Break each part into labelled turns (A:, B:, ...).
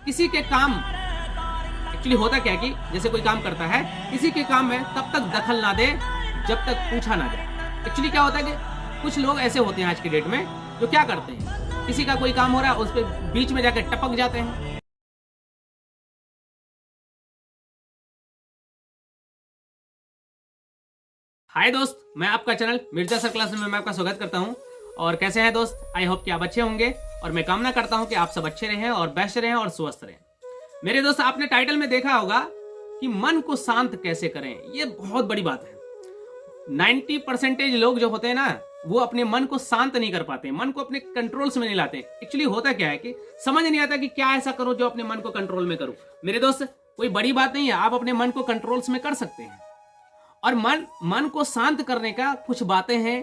A: किसी के काम एक्चुअली होता क्या है कि जैसे कोई काम करता है किसी के काम में तब तक दखल ना दे जब तक पूछा ना जाए। एक्चुअली क्या होता है कि कुछ लोग ऐसे होते हैं आज की डेट में जो क्या करते हैं, किसी का कोई काम हो रहा है उस पर बीच में जाकर टपक जाते हैं। हाय दोस्त, मैं आपका चैनल मिर्जा सर क्लास में मैं आपका स्वागत करता हूं। और कैसे हैं दोस्त? आई होप कि आप अच्छे होंगे और मैं कामना करता हूं कि आप सब अच्छे रहें और बेस्ट रहें और स्वस्थ रहें। मेरे दोस्त, आपने टाइटल में देखा होगा कि मन को शांत कैसे करें। ये बहुत बड़ी बात है। 90% लोग जो होते हैं ना, वो अपने मन को शांत नहीं कर पाते, मन को अपने कंट्रोल्स में नहीं लाते। एक्चुअली होता क्या है कि समझ नहीं आता कि क्या ऐसा करो जो अपने मन को कंट्रोल में करो। मेरे दोस्त, कोई बड़ी बात नहीं है, आप अपने मन को कंट्रोल्स में कर सकते हैं। और मन को शांत करने का कुछ बातें हैं,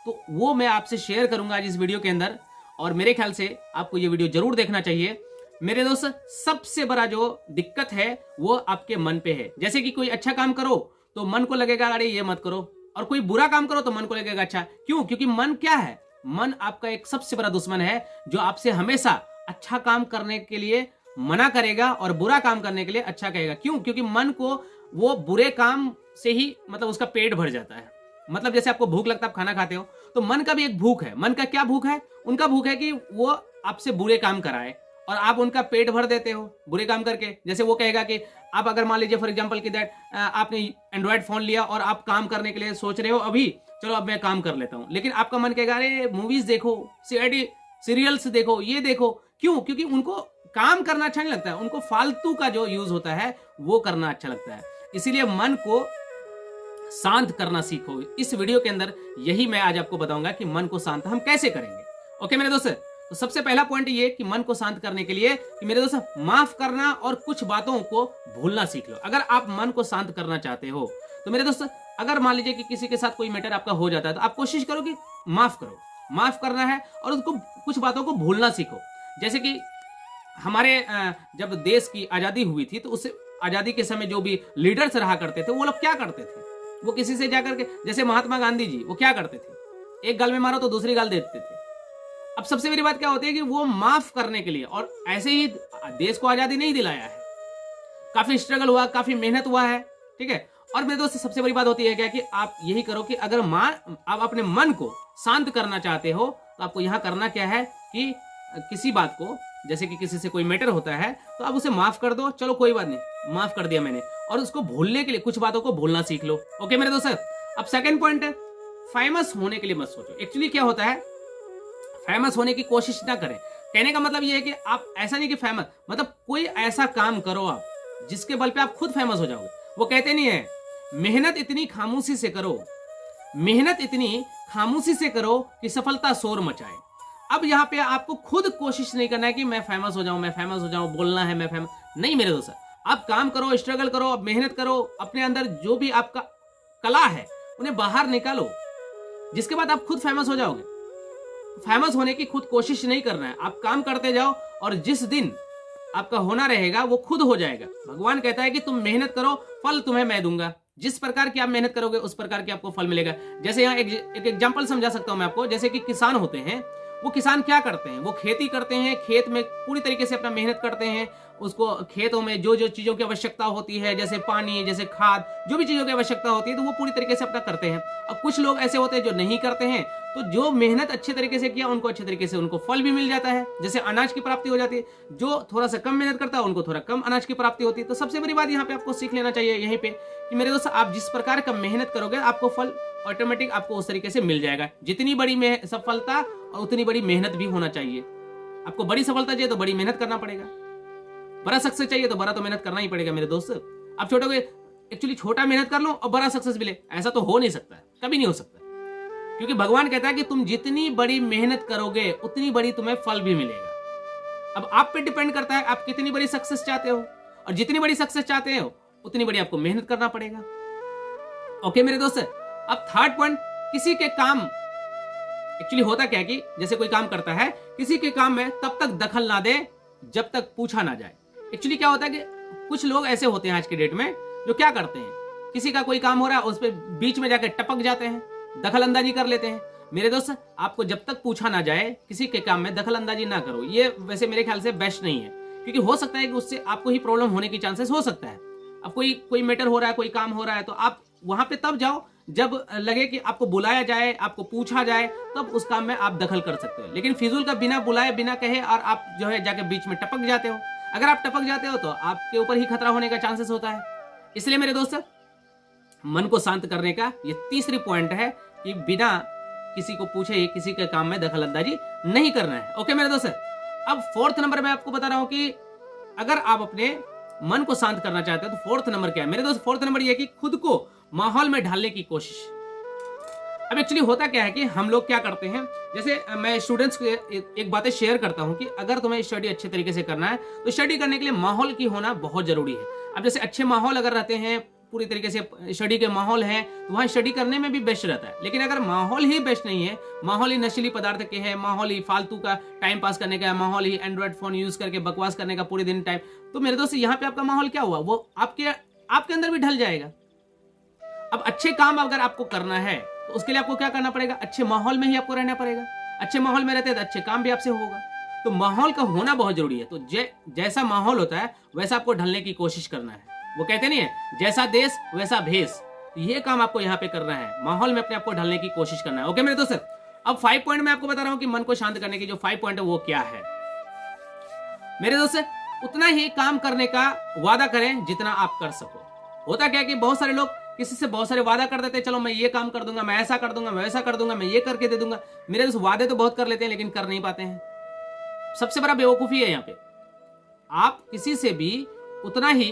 A: तो वो मैं आपसे शेयर करूंगा आज इस वीडियो के अंदर। और मेरे ख्याल से आपको ये वीडियो जरूर देखना चाहिए। मेरे दोस्त, सबसे बड़ा जो दिक्कत है वो आपके मन पे है। जैसे कि कोई अच्छा काम करो तो मन को लगेगा अरे ये मत करो, और कोई बुरा काम करो तो मन को लगेगा अच्छा। क्यों? क्योंकि मन क्या है? मन आपका एक सबसे बड़ा दुश्मन है जो आपसे हमेशा अच्छा काम करने के लिए मना करेगा और बुरा काम करने के लिए अच्छा कहेगा। क्यों? क्योंकि मन को वो बुरे काम से ही मतलब उसका पेट भर जाता है। मतलब जैसे आपको भूख लगता है, आप खाना खाते हो, तो मन का भी एक भूख है। मन का क्या भूख है? उनका भूख है कि वो आपसे बुरे काम कराए और आप उनका पेट भर देते हो बुरे काम करके। जैसे वो कहेगा कि आप अगर मान लीजिए फॉर एग्जांपल कि दैट आपने एंड्रॉयड फोन लिया और आप काम करने के लिए सोच रहे हो, अभी चलो अब मैं काम कर लेता हूं, लेकिन आपका मन कहेगा अरे मूवीज देखो, सीआईडी सीरियल्स देखो, ये देखो। क्यों? क्योंकि उनको काम करना अच्छा नहीं लगता है, उनको फालतू का जो यूज होता है वो करना अच्छा लगता है। इसीलिए मन को शांत करना सीखो। इस वीडियो के अंदर यही मैं आज आपको बताऊंगा कि मन को शांत हम कैसे करेंगे। ओके मेरे दोस्त, तो सबसे पहला पॉइंट ये कि मन को शांत करने के लिए कि मेरे दोस्त माफ करना और कुछ बातों को भूलना सीख लो। अगर आप मन को शांत करना चाहते हो तो मेरे दोस्त, अगर मान लीजिए कि किसी के साथ कोई मैटर आपका हो जाता है तो आप कोशिश करो कि माफ करो। माफ करना है और उसको कुछ बातों को भूलना सीखो। जैसे कि हमारे जब देश की आजादी हुई थी तो उस आजादी के समय जो भी लीडर्स रहा करते थे वो लोग क्या करते थे, वो किसी से जाकर के, जैसे महात्मा गांधी जी, वो क्या करते थे, एक गाल में मारो तो दूसरी गाल देते थे। अब सबसे बड़ी बात क्या होती है कि वो माफ करने के लिए, और ऐसे ही देश को आजादी नहीं दिलाया है, काफी स्ट्रगल हुआ, काफी मेहनत हुआ है, ठीक है। और मेरे दोस्त, सबसे बड़ी बात होती है क्या कि आप यही करो कि अगर आप अपने मन को शांत करना चाहते हो तो आपको यहाँ करना क्या है कि किसी बात को, जैसे कि किसी से कोई मैटर होता है तो आप उसे माफ कर दो, चलो कोई बात नहीं, माफ कर दिया मैंने, और उसको भूलने के लिए कुछ बातों को भूलना सीख लो। ओके मेरे दोस्त, अब सेकंड पॉइंट है, फेमस होने के लिए मत सोचो। एक्चुअली क्या होता है, फेमस होने की कोशिश ना करें। कहने का मतलब ये है कि आप ऐसा नहीं कि फेमस मतलब कोई ऐसा काम करो आप जिसके बल पे आप खुद फेमस हो जाओगे। वो कहते नहीं है मेहनत इतनी खामोशी से करो, मेहनत इतनी खामोशी से करो कि सफलता शोर मचाए। अब यहाँ पे आपको खुद कोशिश नहीं करना है कि मैं फेमस हो जाऊं, मैं फेमस हो जाऊं, बोलना है मैं फेमस नहीं। मेरे दोस्त, आप काम करो, स्ट्रगल करो, अब मेहनत करो, अपने अंदर जो भी आपका कला है उन्हें बाहर निकालो, जिसके बाद आप खुद फेमस हो जाओगे। फेमस होने की खुद कोशिश नहीं करना है, आप काम करते जाओ और जिस दिन आपका होना रहेगा वो खुद हो जाएगा। भगवान कहता है कि तुम मेहनत करो, फल तुम्हें मैं दूंगा। जिस प्रकार की आप मेहनत करोगे उस प्रकार की आपको फल मिलेगा। जैसे यहाँ एक एग्जांपल समझा सकता हूं मैं आपको। जैसे कि किसान होते हैं, वो किसान क्या करते हैं, वो खेती करते हैं, खेत में पूरी तरीके से अपना मेहनत करते हैं। उसको खेतों में जो जो चीजों की आवश्यकता होती है, जैसे पानी, जैसे खाद, जो भी चीजों की आवश्यकता होती है तो वो पूरी तरीके से अपना करते हैं। अब कुछ लोग ऐसे होते हैं जो नहीं करते हैं, तो जो मेहनत अच्छे तरीके से किया उनको अच्छे तरीके से उनको फल भी मिल जाता है, जैसे अनाज की प्राप्ति हो जाती है। जो थोड़ा सा कम मेहनत करता है उनको थोड़ा कम अनाज की प्राप्ति होती है। तो सबसे बड़ी बात यहाँ पे आपको सीख लेना चाहिए यहीं पे कि मेरे दोस्त, आप जिस प्रकार का मेहनत करोगे आपको फल ऑटोमेटिक आपको उस तरीके से मिल जाएगा। जितनी बड़ी सफलता और उतनी बड़ी मेहनत भी होना चाहिए। आपको बड़ी सफलता चाहिए तो बड़ी मेहनत करना पड़ेगा, बड़ा सक्सेस चाहिए तो बड़ा तो मेहनत करना ही पड़ेगा मेरे दोस्त। आप छोटे एक्चुअली छोटा मेहनत कर लो और बड़ा सक्सेस मिले, ऐसा तो हो नहीं सकता है, कभी नहीं हो सकता। क्योंकि भगवान कहता है कि तुम जितनी बड़ी मेहनत करोगे उतनी बड़ी तुम्हें फल भी मिलेगा। अब आप पे डिपेंड करता है आप कितनी बड़ी सक्सेस चाहते हो, और जितनी बड़ी सक्सेस चाहते हो उतनी बड़ी आपको मेहनत करना पड़ेगा। ओके मेरे दोस्त, अब थर्ड पॉइंट, किसी के काम, एक्चुअली होता क्या है कि जैसे कोई काम करता है किसी के काम में तब तक दखल ना दे जब तक पूछा ना जाए। एक्चुअली क्या होता है कि कुछ लोग ऐसे होते हैं आज की डेट में जो क्या करते हैं, किसी का कोई काम हो रहा है उस पर बीच में जाकर टपक जाते हैं, दखल अंदाजी कर लेते हैं। मेरे दोस्त, आपको जब तक पूछा ना जाए किसी के काम में दखल अंदाजी ना करो। ये वैसे मेरे ख्याल से बेस्ट नहीं है। क्योंकि हो सकता है कि उससे आपको ही प्रॉब्लम होने की चांसेस हो सकता है। अब कोई मैटर हो रहा है, कोई काम हो रहा है, तो आप वहां पे तब जाओ जब लगे कि आपको बुलाया जाए, आपको पूछा जाए, तब उस काम में आप दखल कर सकते हो। लेकिन फिजूल का बिना बुलाए बिना कहे और आप जो है जाके बीच में टपक जाते हो, अगर आप टपक जाते हो तो आपके ऊपर ही खतरा होने का चांसेस होता है। इसलिए मेरे दोस्त, मन को शांत करने का ये तीसरी पॉइंट है कि बिना किसी को पूछे किसी के काम में दखल अंदाजी नहीं करना है। ओके मेरे दोस्त, अब फोर्थ नंबर में आपको बता रहा हूं कि अगर आप अपने मन को शांत करना चाहते हो तो फोर्थ नंबर क्या है मेरे दोस्त? फोर्थ नंबर ये कि खुद को माहौल में ढालने की कोशिश। अब एक्चुअली होता क्या है कि हम लोग क्या करते हैं, जैसे मैं स्टूडेंट्स को एक बातें शेयर करता हूं कि अगर तुम्हें स्टडी अच्छे तरीके से करना है तो स्टडी करने के लिए माहौल की होना बहुत जरूरी है। अब जैसे अच्छे माहौल अगर रहते हैं, पूरी तरीके से स्टडी के माहौल है, तो वहां स्टडी करने में भी बेस्ट रहता है। लेकिन अगर माहौल ही बेस्ट नहीं है, माहौल ही नशीली पदार्थ के है, माहौल ही फालतू का टाइम पास करने का है, माहौल ही एंड्रॉइड फोन यूज करके बकवास करने का पूरे दिन टाइम, तो मेरे दोस्त यहाँ पे आपका माहौल क्या हुआ, वो आपके अंदर भी ढल जाएगा। अब अच्छे काम अगर आपको करना है तो उसके लिए आपको क्या करना पड़ेगा? अच्छे माहौल में ही आपको रहना पड़ेगा। अच्छे माहौल में रहते हैं तो अच्छे काम भी आपसे होगा। तो माहौल का होना बहुत जरूरी है। तो जैसा माहौल होता है वैसा आपको ढलने की कोशिश करना है। वो कहते नहीं है जैसा देश वैसा भेष, तो ये काम आपको यहाँ पे करना है, माहौल में अपने आपको ढलने की कोशिश करना है। ओके मेरे दोस्त, अब 5 पॉइंट मैं आपको बता रहा हूं कि मन को शांत करने की जो 5 पॉइंट है वो क्या है मेरे दोस्त? उतना ही काम करने का वादा करें जितना आप कर सको। होता क्या है कि बहुत सारे लोग किसी से बहुत सारे वादा कर देते हैं, चलो मैं ये काम कर दूंगा, मैं ऐसा कर दूंगा, मैं वैसा कर दूंगा, मैं ये करके दे दूंगा। मेरे दोस्त वादे तो बहुत कर लेते हैं लेकिन कर नहीं पाते हैं। सबसे बड़ा बेवकूफी है यहाँ पे। आप किसी से भी उतना ही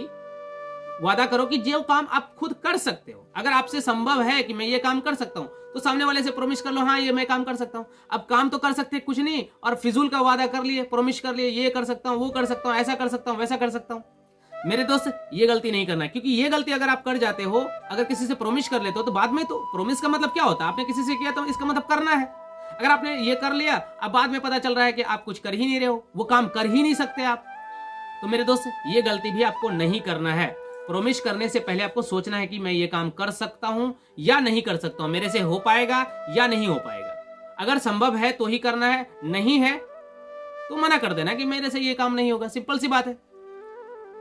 A: वादा करो कि जो काम आप खुद कर सकते हो। अगर आपसे संभव है कि मैं ये काम कर सकता हूं तो सामने वाले से प्रॉमिस कर लो, हाँ ये मैं काम कर सकता हूं। अब काम तो कर सकते कुछ नहीं और फिजूल का वादा कर लिए, प्रॉमिस कर लिए, ये कर सकता हूं, वो कर सकता हूं, ऐसा कर सकता हूं, वैसा कर सकता हूं। मेरे दोस्त ये गलती नहीं करना है, क्योंकि ये गलती अगर आप कर जाते हो, अगर किसी से प्रॉमिस कर लेते हो तो बाद में, तो प्रॉमिस का मतलब क्या होता है? आपने किसी से किया तो इसका मतलब करना है। अगर आपने ये कर लिया, अब बाद में पता चल रहा है कि आप कुछ कर ही नहीं रहे हो, वो काम कर ही नहीं सकते आप, तो मेरे दोस्त ये गलती भी आपको नहीं करना है। प्रॉमिस करने से पहले आपको सोचना है कि मैं ये काम कर सकता हूं या नहीं कर सकता हूं, मेरे से हो पाएगा या नहीं हो पाएगा। अगर संभव है तो ही करना है, नहीं है तो मना कर देना कि मेरे से ये काम नहीं होगा। सिंपल सी बात है।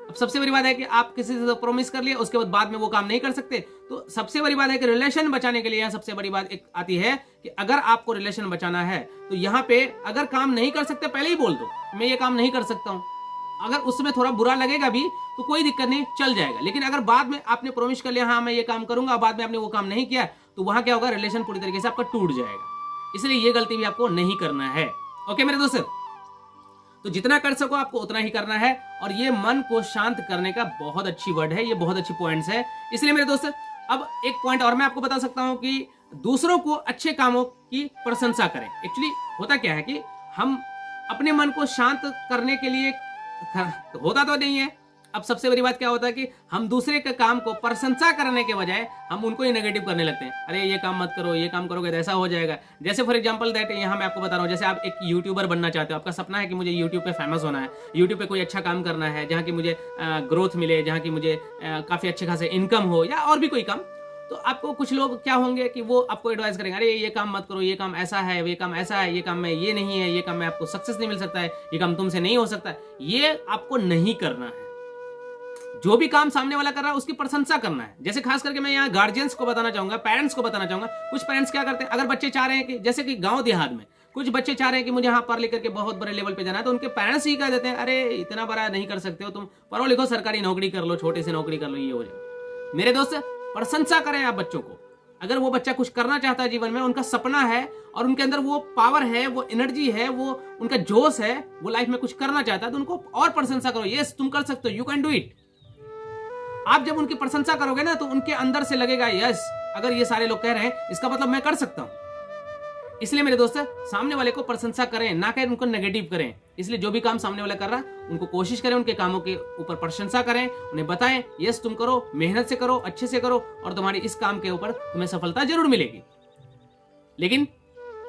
A: अब सबसे बड़ी बात है कि आप किसी से प्रॉमिस कर लिए, उसके बाद में वो काम नहीं कर सकते, तो सबसे बड़ी बात है कि रिलेशन बचाने के लिए यहाँ सबसे बड़ी बात एक आती है कि अगर आपको रिलेशन बचाना है तो यहाँ पे अगर काम नहीं कर सकते पहले ही बोल दो, मैं ये काम नहीं कर सकता हूँ। अगर उसमें थोड़ा बुरा लगेगा भी तो कोई दिक्कत नहीं, चल जाएगा। लेकिन अगर बाद में आपने प्रॉमिस कर लिया हाँ मैं ये काम करूंगा, बाद में आपने वो काम नहीं किया, तो वहां क्या होगा? रिलेशन पूरी तरीके से आपका टूट जाएगा। इसलिए ये गलती भी आपको नहीं करना है। ओके मेरे दोस्त, तो जितना कर सको आपको उतना ही करना है। और ये मन को शांत करने का बहुत अच्छी वर्ड है, ये बहुत अच्छी पॉइंट्स है। इसलिए मेरे दोस्त, अब एक पॉइंट और मैं आपको बता सकता हूं कि दूसरों को अच्छे कामों की प्रशंसा करें। एक्चुअली होता क्या है कि हम अपने मन को शांत करने के लिए होता तो नहीं है। अब सबसे बड़ी बात क्या होता है कि हम दूसरे के काम को प्रशंसा करने के बजाय हम उनको ही नेगेटिव करने लगते हैं। अरे ये काम मत करो, ये काम करोगे तो ऐसा हो जाएगा। जैसे फॉर एग्जांपल दैट यहाँ मैं आपको बता रहा हूँ, जैसे आप एक यूट्यूबर बनना चाहते हो, आपका सपना है कि मुझे यूट्यूब पे फेमस होना है, यूट्यूब पे कोई अच्छा काम करना है जहाँ की मुझे ग्रोथ मिले, जहाँ की मुझे काफी अच्छे खासे इनकम हो, या और भी कोई काम। तो आपको कुछ लोग क्या होंगे कि वो आपको एडवाइस करेंगे, अरे ये काम मत करो, ये काम ऐसा है, ये काम ऐसा है, ये काम में ये नहीं है, ये काम में आपको सक्सेस नहीं मिल सकता है, ये काम तुमसे नहीं हो सकता है। ये आपको नहीं करना है। जो भी काम सामने वाला कर रहा है उसकी प्रशंसा करना है। जैसे खास करके मैं यहाँ गार्जियंस को बताना चाहूंगा, पेरेंट्स को बताना चाहूंगा। कुछ पेरेंट्स क्या करते हैं, अगर बच्चे चाह रहे हैं कि जैसे कि गांव देहात में कुछ बच्चे चाह रहे हैं कि मुझे यहाँ पढ़ लिख करके बहुत बड़े लेवल पे जाना है, तो उनके पेरेंट्स ही कह देते हैं, अरे इतना बड़ा नहीं कर सकते हो तुम, पढ़ो लिखो, सरकारी नौकरी कर लो, छोटी सी नौकरी कर लो, ये हो जाए। मेरे दोस्त, प्रशंसा करें आप बच्चों को। अगर वो बच्चा कुछ करना चाहता है जीवन में, उनका सपना है और उनके अंदर वो पावर है, वो एनर्जी है, वो उनका जोश है, वो लाइफ में कुछ करना चाहता है, तो उनको और प्रशंसा करो। यस तुम कर सकते हो, यू कैन डू इट। आप जब उनकी प्रशंसा करोगे ना तो उनके अंदर से लगेगा यस, अगर ये सारे लोग कह रहे हैं इसका मतलब मैं कर सकता हूं। इसलिए मेरे दोस्त, सामने वाले को प्रशंसा करें, ना करें उनको नेगेटिव करें। इसलिए जो भी काम सामने वाला कर रहा है उनको कोशिश करें, उनके कामों के ऊपर प्रशंसा करें, उन्हें बताएं यस तुम करो, मेहनत से करो, अच्छे से करो और तुम्हारी इस काम के ऊपर तुम्हें सफलता जरूर मिलेगी। लेकिन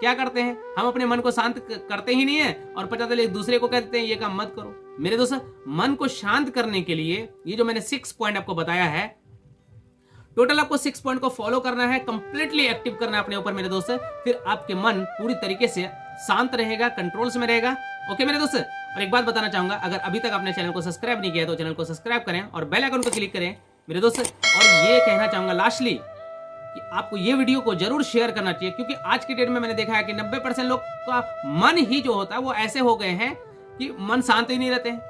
A: क्या करते हैं हम, अपने मन को शांत करते ही नहीं है और पता चले एक दूसरे को कहते हैं ये काम मत करो। मेरे दोस्त, मन को शांत करने के लिए ये जो मैंने 6 पॉइंट आपको बताया है, टोटल आपको 6 पॉइंट को फॉलो करना है, कंप्लीटली एक्टिव करना है अपने ऊपर मेरे दोस्त। फिर आपके मन पूरी तरीके से शांत रहेगा, कंट्रोल्स में रहेगा। ओके मेरे दोस्त, और एक बात बताना चाहूंगा, अगर अभी तक आपने चैनल को सब्सक्राइब नहीं किया तो चैनल को सब्सक्राइब करें और बेल आइकन को क्लिक करें मेरे दोस्त। और ये कहना चाहूंगा लास्टली कि आपको ये वीडियो को जरूर शेयर करना चाहिए, क्योंकि आज की डेट में मैंने देखा है कि 90% लोग का मन ही जो होता है वो ऐसे हो गए हैं कि मन शांत ही नहीं रहते हैं।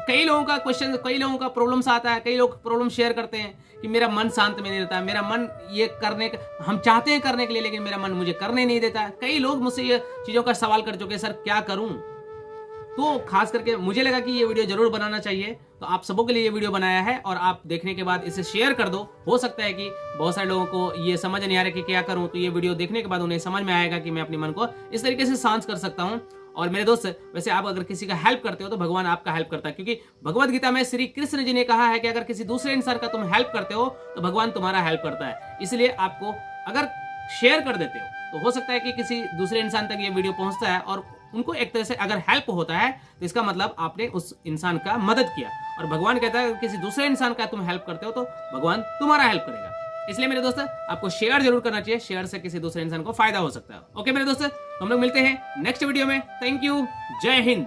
A: कई लोगों का क्वेश्चन, कई लोगों का प्रॉब्लम्स आता है, कई लोग प्रॉब्लम शेयर करते हैं कि मेरा मन शांत में नहीं रहता, मेरा मन ये करने का, हम चाहते हैं करने के लिए लेकिन मेरा मन मुझे करने नहीं देता। कई लोग मुझसे ये चीजों का सवाल कर चुके, सर क्या करूं? तो खास करके मुझे लगा कि ये वीडियो जरूर बनाना चाहिए, तो आप सबों के लिए ये वीडियो बनाया है और आप देखने के बाद इसे शेयर कर दो। हो सकता है कि बहुत सारे लोगों को ये समझ नहीं आ रहा कि क्या करूं, तो ये वीडियो देखने के बाद उन्हें समझ में आएगा कि मैं अपने मन को इस तरीके से शांत कर सकता हूं। और मेरे दोस्त, वैसे आप अगर किसी का हेल्प करते हो तो भगवान आपका हेल्प करता है, क्योंकि भगवद गीता में श्री कृष्ण जी ने कहा है कि अगर किसी दूसरे इंसान का तुम हेल्प करते हो तो भगवान तुम्हारा हेल्प करता है। इसलिए आपको अगर शेयर कर देते हो तो हो सकता है कि किसी दूसरे इंसान तक ये वीडियो पहुंचता है और उनको एक तरह से अगर हेल्प होता है तो इसका मतलब आपने उस इंसान का मदद किया। और भगवान कहता है किसी दूसरे इंसान का तुम हेल्प करते हो तो भगवान तुम्हारा हेल्प करेगा। इसलिए मेरे दोस्त, आपको शेयर जरूर करना चाहिए, शेयर से किसी दूसरे इंसान को फायदा हो सकता है। ओके मेरे दोस्त, हम लोग मिलते हैं नेक्स्ट वीडियो में। थैंक यू, जय हिंद।